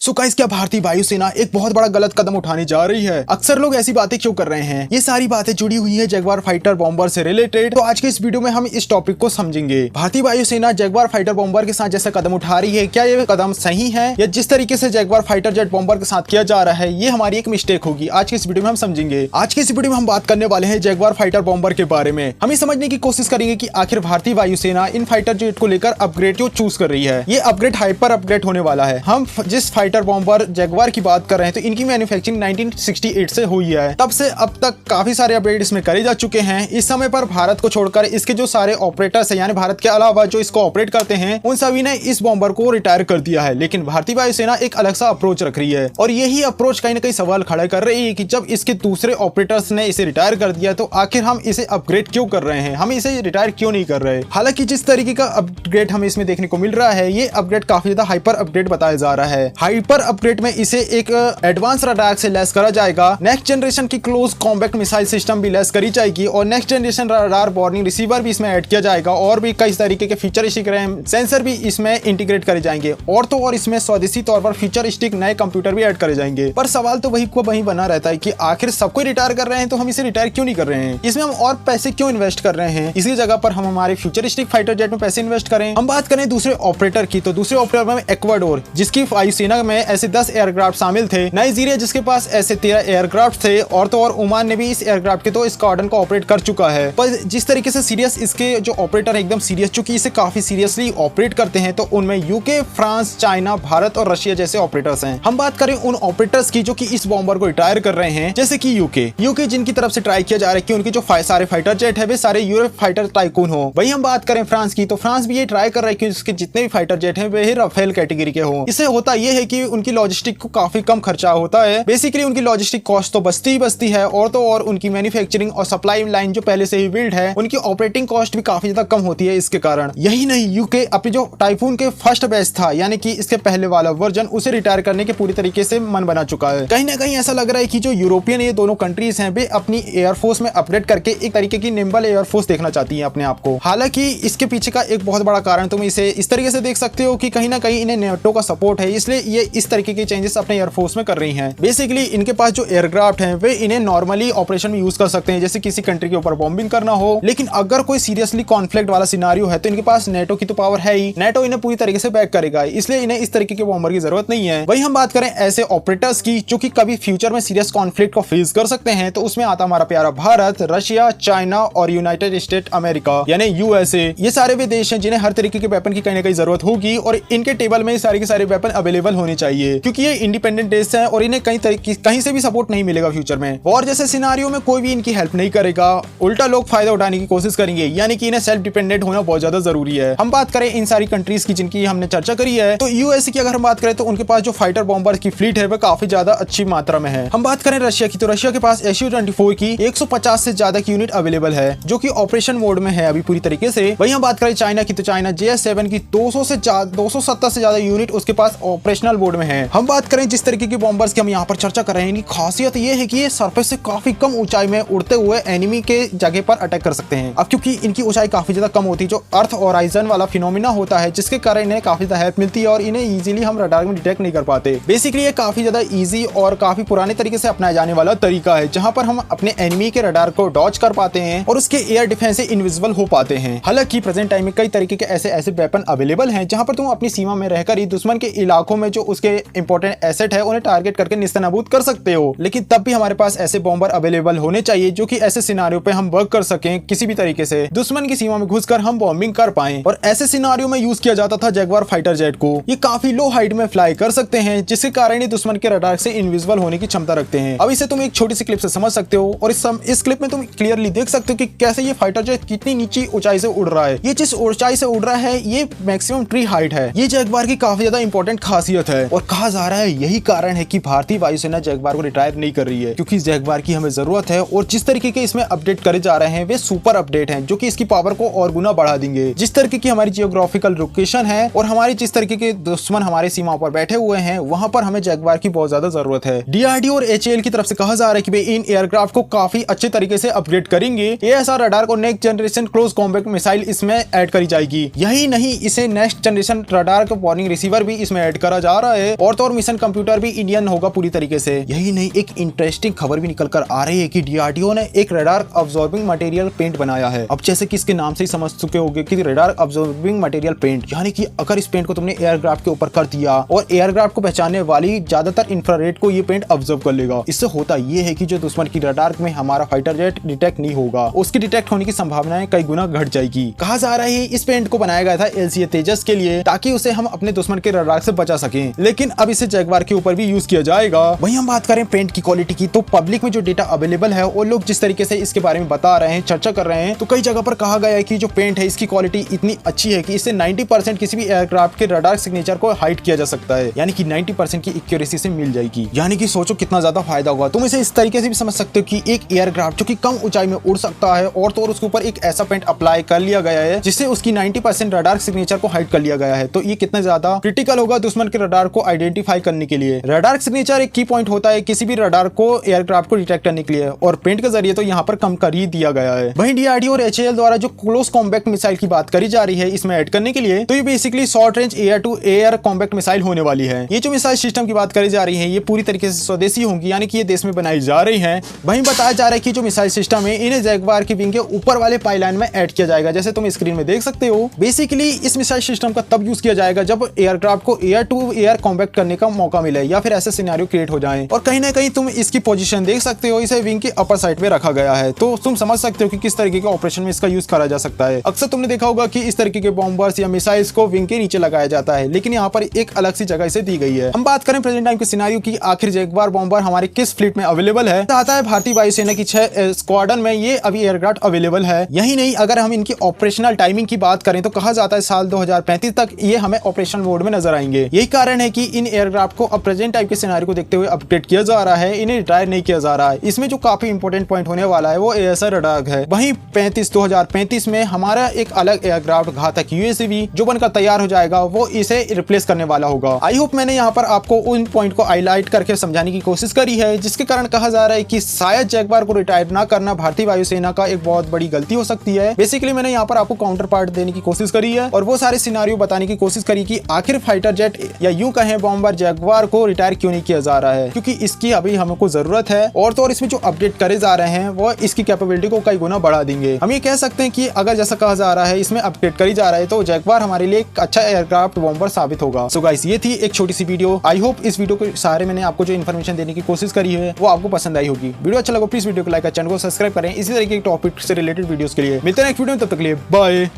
So guys, क्या भारतीय वायुसेना एक बहुत बड़ा गलत कदम उठाने जा रही है? अक्सर लोग ऐसी बातें क्यों कर रहे हैं? ये सारी बातें जुड़ी हुई है जगुआर फाइटर बॉम्बर से रिलेटेड। तो आज के इस वीडियो में हम इस टॉपिक को समझेंगे। भारतीय वायुसेना जगुआर फाइटर बॉम्बर के साथ जैसा कदम उठा रही है, क्या ये कदम सही है या जिस तरीके से जगुआर फाइटर जेट बॉम्बर के साथ किया जा रहा है ये हमारी एक मिस्टेक होगी? आज के इस वीडियो में हम समझेंगे। आज के इस वीडियो में हम बात करने वाले हैं जगुआर फाइटर बॉम्बर के बारे में। हम समझने की कोशिश करेंगे कि आखिर भारतीय वायुसेना इन फाइटर जेट को लेकर अपग्रेड क्यों चूज कर रही है। ये अपग्रेड हाइपर अपग्रेड होने वाला है। हम जिस फाइटर बॉम्बर जगुआर की बात कर रहे हैं तो इनकी मैन्युफैक्चरिंग 1968 से हुई है। तब से अब तक काफी सारे अपग्रेड इसमें करे जा चुके हैं। इस समय पर भारत को छोड़कर इसके जो सारे ऑपरेटर्स हैं, यानी भारत के अलावा जो इसको ऑपरेट करते हैं, उन सभी ने इस बॉम्बर को रिटायर कर दिया है। लेकिन भारतीय वायुसेना एक अलग सा अप्रोच रख रही है और यही अप्रोच कहीं ना कहीं सवाल खड़ा कर रही है कि जब इसके दूसरे ऑपरेटर्स ने इसे रिटायर कर दिया तो आखिर हम इसे अपग्रेड क्यों कर रहे हैं, हम इसे रिटायर क्यों नहीं कर रहे। हालांकि जिस तरीके का अपग्रेड हमें इसमें देखने को मिल रहा है, ये अपग्रेड काफी ज्यादा हाइपर अपग्रेड बताया जा रहा है। हाइपर अपग्रेड में इसे एक एडवांस रडार से लेस करा जाएगा। नेक्स्ट जनरेशन की क्लोज कॉम्बैट मिसाइल सिस्टम भी लेस करी जाएगी और next generation radar warning receiver भी इसमें ऐड किया जाएगा और भी कई तरीके के फीचरिस्टिक रैम सेंसर भी इसमें इंटीग्रेट करे जाएंगे और तो और इसमें स्वदेशी तौर पर फीचरिस्टिक नए कंप्यूटर भी ऐड करे जाएंगे। पर सवाल तो वही बना रहता है कि आखिर सबको रिटायर कर रहे हैं तो हम इसे रिटायर क्यों नहीं कर रहे हैं, इसमें हम और पैसे क्यों इन्वेस्ट कर रहे हैं, इसी जगह पर हम हमारे फ्यूचरिस्टिक फाइटर जेट में पैसे इन्वेस्ट करें। हम बात करें दूसरे ऑपरेटर की, तो दूसरे ऑपरेटर में एक्वाडोर, जिसकी वायुसेना में ऐसे 10 एयरक्राफ्ट शामिल थे। नाइजीरिया जिसके पास ऐसे 13 एयरक्राफ्ट थे और तो और ओमान ने भी इस एयरक्राफ्ट के तो स्क्वाड्रन को ऑपरेट कर चुका है। पर जिस तरीके से सीरियस इसके जो ऑपरेटर है एकदम सीरियस, चूंकि इसे काफी सीरियसली ऑपरेट करते हैं, तो उनमें यूके, फ्रांस, चाइना, भारत और रशिया जैसे ऑपरेटर्स हैं। हम बात करें उन ऑपरेटर्स की जो कि इस बॉम्बर को रिटायर कर रहे हैं, जैसे कि यूके जिनकी तरफ से ट्राई किया जा रहा है कि उनके जो सारे फाइटर जेट है वे सारे यूरोप फाइटर टाइकून हो। वही हम बात करें फ्रांस की, तो फ्रांस भी ये ट्राई कर रहा है कि उसके जितने भी फाइटर जेट है वे राफेल कैटेगरी के हो। इससे होता यह है कि उनकी लॉजिस्टिक को काफी कम खर्चा होता है। बेसिकली उनकी लॉजिस्टिक कॉस्ट तो बचती है और तो और उनकी मैन्युफैक्चरिंग और सप्लाई लाइन जो पहले से ही बिल्ड है, उनकी ऑपरेटिंग कॉस्ट भी काफी ज्यादा कम होती है इसके कारण। यही नहीं, यूके अपने जो टाइफून के फर्स्ट बैच था, यानी कि इसके पहले वाला वर्जन, उसे रिटायर करने के पूरी तरीके से मन बना चुका है। कहीं ना कहीं ऐसा लग रहा है कि जो यूरोपियन ये दोनों कंट्रीज हैं वे अपनी एयरफोर्स में अपग्रेड करके एक तरीके की निम्बल एयरफोर्स देखना चाहती है अपने आप को। हालांकि इसके पीछे का एक बहुत बड़ा कारण तुम इसे इस तरीके से देख सकते हो कि कहीं ना कहीं इन्हें नेटो का सपोर्ट है, इसलिए ये इस तरीके के चेंजेस अपने एयरफोर्स में कर रही है। बेसिकली इनके पास जो एयरक्राफ्ट हैं वे इन्हें नॉर्मली ऑपरेशन में यूज कर सकते हैं, जैसे किसी कंट्री के ऊपर बॉम्बिंग करना हो। लेकिन अगर कोई सीरियसली कॉन्फ्लिक्ट वाला सिनारियो है तो इनके पास नेटो की तो पावर है ही, नेटो इन्हें पूरी तरीके से बैक करेगा, इसलिए इन्हें इस तरीके के बॉम्बर की जरूरत नहीं है। वही हम बात करें ऐसे ऑपरेटर्स की जो कि कभी फ्यूचर में सीरियस कॉन्फ्लिक्ट को फेस कर सकते हैं, तो उसमें आता हमारा प्यारा भारत, रशिया, चाइना और यूनाइटेड स्टेट अमेरिका यानी यूएसए। ये सारे वे देश हैं जिन्हें हर तरीके के वेपन की कहीं ना कहीं जरूरत होगी और इनके टेबल में सारे के सारे वेपन अवेलेबल होने चाहिए, क्योंकि ये इंडिपेंडेंट देश हैं और इन्हें कहीं से भी सपोर्ट नहीं मिलेगा फ्यूचर में। वॉर जैसे सिनारियो में कोई भी इनकी हेल्प नहीं करेगा, उल्टा लोग फायदा उठाने की कोशिश करेंगे, यानी कि इन्हें सेल्फ डिपेंडेंट होना बहुत ज्यादा जरूरी है। हम बात करें इन सारी कंट्रीज की जिनकी हमने चर्चा करी है, तो यूएसए की अगर हम बात करें तो उनके पास जो फाइटर बॉम्बर की फ्लीट है वह काफी ज्यादा अच्छी मात्रा में है। हम बात करें रशिया की, तो रशिया के पास Su-24 की 150 से ज्यादा की यूनिट अवेलेबल है जो कि ऑपरेशन मोड में है अभी पूरी तरीके से। वहीं हम बात करें चाइना की, तो चाइना JS-7 की 270 से ज्यादा यूनिट उसके पास ऑपरेशनल मोड में है। हम बात करें जिस तरीके के बॉम्बर्स की हम यहाँ पर चर्चा कर रहे हैं, इनकी खासियत ये है कि ये सरफेस से काफी कम ऊंचाई में उड़ते हुए एनिमी के जगह पर अटैक कर सकते हैं। अब क्योंकि इनकी ऊंचाई काफी ज्यादा कम होती है, जो अर्थ होराइजन वाला फिनोमिना होता है, जिसके कारण इन्हें काफी ज्यादा हेल्प मिलती है और इन्हें इजीली हम रडार में डिटेक्ट नहीं कर पाते। बेसिकली ये काफी ज्यादा इजी और काफी पुराने तरीके से अपनाया जाने वाला तरीका है, जहां पर हम अपने एनिमी के रडार को डॉज कर पाते हैं और उसके एयर डिफेंस से इनविजिबल हो पाते हैं। हालांकि प्रेजेंट टाइम में कई तरीके के ऐसे वेपन अवेलेबल हैं जहां पर तुम अपनी सीमा में रहकर ही दुश्मन के इलाकों में जो उसके इंपॉर्टेंट एसेट है उन्हें टारगेट करके निस्तानाबूद कर सकते हो। लेकिन तब भी हमारे पास ऐसे बॉम्बर अवेलेबल होने चाहिए जो कि ऐसे सिनारियो पे हम वर्क कर सकें, किसी भी तरीके से दुश्मन की सीमा में घुसकर हम बॉम्बिंग कर पाएं। और ऐसे सिनारियो में यूज किया जाता था जगुआर फाइटर जेट को। ये काफी लो हाइट में फ्लाई कर सकते हैं, जिसके कारण ये दुश्मन के रडार से इनविजिबल होने की क्षमता रखते हैं। अब इसे तुम एक छोटी सी क्लिप से समझ सकते हो और इस क्लिप में तुम क्लियरली देख सकते हो कि कैसे ये फाइटर जेट कितनी नीची ऊंचाई से उड़ रहा है। ये जिस ऊंचाई से उड़ रहा है ये मैक्सिमम ट्री हाइट है। ये जगुआर की काफी ज्यादा इंपॉर्टेंट खासियत है और कहा जा रहा है यही कारण है कि भारतीय वायुसेना जगुआर को रिटायर नहीं कर रही है, क्योंकि जगुआर की हमें जरूरत है और जिस तरीके के इसमें अपडेट करे जा रहे हैं वे सुपर अपडेट हैं जो कि इसकी पावर को और गुना बढ़ा देंगे। जिस तरीके की हमारी जियोग्राफिकल लोकेशन है और हमारी जिस तरीके के दुश्मन हमारे सीमा पर बैठे हुए हैं, वहां पर हमें जगुआर की बहुत ज्यादा जरूरत है। DRDO और HAL की तरफ से कहा जा रहा है कि वे इन एयरक्राफ्ट को काफी अच्छे तरीके से अपग्रेड करेंगे। ASR रडार को next generation close combat missile इसमें ऐड करी जाएगी। यही नहीं, इसे नेक्स्ट जनरेशन रडार का वार्निंग रिसीवर भी इसमें ऐड करा जा रहा रहा है। और तो और मिशन कंप्यूटर भी इंडियन होगा पूरी तरीके से। यही नहीं, एक इंटरेस्टिंग खबर भी निकल कर आ रही है कि डीआरडीओ ने एक रडार अब्सॉर्बिंग मटेरियल पेंट बनाया है। अब जैसे कि इसके नाम से ही समझ चुके होंगे कि रडार अब्सॉर्बिंग मटेरियल पेंट, यानी कि अगर इस पेंट को तुमने एयरक्राफ्ट के ऊपर कर दिया और एयरक्राफ्ट को पहचानने वाली ज्यादातर इंफ्रारेड को ये पेंट ऑब्जर्व कर लेगा। इससे होता ये है कि जो दुश्मन की रडार में हमारा फाइटर जेट डिटेक्ट नहीं होगा, उसकी डिटेक्ट होने की संभावनाएं कई गुना घट जाएगी। कहा जा रहा है इस पेंट को बनाया गया था LCA तेजस के लिए, ताकि उसे हम अपने दुश्मन के रडार से बचा सकें, लेकिन अब इसे जगुआर के ऊपर भी यूज किया जाएगा। वहीं हम बात करें पेंट की क्वालिटी की, तो पब्लिक में जो डेटा अवेलेबल है और लोग जिस तरीके से इसके बारे में बता रहे हैं, चर्चा कर रहे हैं, तो कई जगह पर कहा गया है कि जो पेंट है इसकी क्वालिटी इतनी अच्छी है कि इससे 90% किसी भी एयरक्राफ्ट के रडार सिग्नेचर को हाइड किया जा सकता है, यानी कि 90% की एक्यूरेसी से मिल जाएगी। यानी कि सोचो कितना ज्यादा फायदा होगा। तुम इसे इस तरीके से भी समझ सकते हो कि एक एयरक्राफ्ट जो कि कम ऊंचाई में उड़ सकता है और तो और उसके ऊपर एक ऐसा पेंट अप्लाई कर लिया गया है जिससे उसकी 90% रडार सिग्नेचर को हाइड कर लिया गया है, तो ये कितना ज्यादा क्रिटिकल होगा दुश्मन के रडार को आइडेंटिफाई करने के लिए। रडार सिग्नेचर एक की पॉइंट होता है किसी भी रडार को एयरक्राफ्ट को डिटेक्ट करने के लिए, और पेंट के जरिए तो यहाँ पर कम कर ही दिया गया है। वहीं डीआरडीओ और HAL द्वारा जो क्लोज कॉम्बैक्ट मिसाइल की बात करी जा रही है इसमें ऐड करने के लिए, तो ये basically short range air to air combat missile होने वाली है। ये जो मिसाइल सिस्टम की बात करी जा रही है ये पूरी तरीके से स्वदेशी होंगी, यानी कि ये देश में बनाई जा रही है। वहीं बताया जा रहा है कि जो मिसाइल सिस्टम है इन्हें जगुआर की विंग के ऊपर वाले पाइलाइन में ऐड किया जाएगा, जैसे तुम स्क्रीन में देख सकते हो। बेसिकली इस मिसाइल सिस्टम का तब यूज किया जाएगा जब एयरक्राफ्ट को एयर टू एयर कॉम्बैक्ट करने का मौका मिले या फिर ऐसे सिनेरियो क्रिएट हो जाए। और कहीं ना कहीं तुम इसकी पोजीशन देख सकते हो, इसे विंग के अपर साइड पे रखा गया है, तो तुम समझ सकते हो कि किस तरीके के ऑपरेशन में इसका यूज करा जा सकता है। अक्सर तुमने देखा होगा कि इस तरीके के बॉम्बर्स या मिसाइल्स को विंग के नीचे लगाया जाता है, लेकिन यहाँ पर एक अलग सी जगह इसे दी गई है। हम बात करें प्रेजेंट टाइम के सिनेरियो की, आखिर जगुआर बॉम्बर हमारे किस फ्लीट में अवेलेबल है, आता है भारतीय वायुसेना की 6 स्क्वाड्रन में ये अभी एयरक्राफ्ट अवेलेबल है। यही नहीं, अगर हम इनकी ऑपरेशनल टाइमिंग की बात करें तो कहा जाता है साल 2035 तक ये हमें ऑपरेशन मोड में नजर आएंगे। यही कारण है कि इन एयरक्राफ्ट को अब प्रेजेंट टाइप के सिनेरियो को देखते हुए अपडेट किया जा रहा है, इन्हें रिटायर नहीं किया जा रहा है। इसमें जो काफी इंपॉर्टेंट पॉइंट होने वाला है वो AESA रडार है। वहीं 2035 में हमारा एक अलग एयरक्राफ्ट घातक UACV जो बनकर तैयार हो जाएगा, वो इसे रिप्लेस करने वाला होगा। आई होप मैंने यहाँ पर आपको उन पॉइंट को हाईलाइट करके समझाने की कोशिश करी है, जिसके कारण कहा जा रहा है कि शायद जगुआर को रिटायर ना करना भारतीय वायुसेना का एक बहुत बड़ी गलती हो सकती है। बेसिकली मैंने यहाँ पर आपको काउंटर पार्ट देने की कोशिश करी है और वो सारे सिनेरियो बताने की कोशिश करी कि आखिर फाइटर जेट या यूं कहें बॉम्बर जगुआर को रिटायर क्यों नहीं किया जा रहा है, क्योंकि इसकी अभी हमको जरूरत है। और तो और इसमें जो अपडेट करे जा रहे हैं वो इसकी कैपेबिलिटी को कई गुना बढ़ा देंगे। हम ये कह सकते हैं कि अगर जैसा कहा जा रहा है इसमें अपडेट करी जा रहा है तो जगुआर हमारे लिए एक अच्छा एयरक्राफ्ट बॉम्बर साबित होगा। सो गाइस, ये थी एक छोटी सी वीडियो। आई होप इस वीडियो के सारे मैंने आपको जो इन्फॉर्मेशन देने की कोशिश करी है वो आपको पसंद आई होगी। वीडियो अच्छा लगा प्लीज वीडियो को लाइक और चैनल को सब्सक्राइब करें इसी तरीके के टॉपिक से रिलेटेड वीडियोस के लिए। मिलते हैं नेक्स्ट वीडियो में, तब तक के लिए बाय।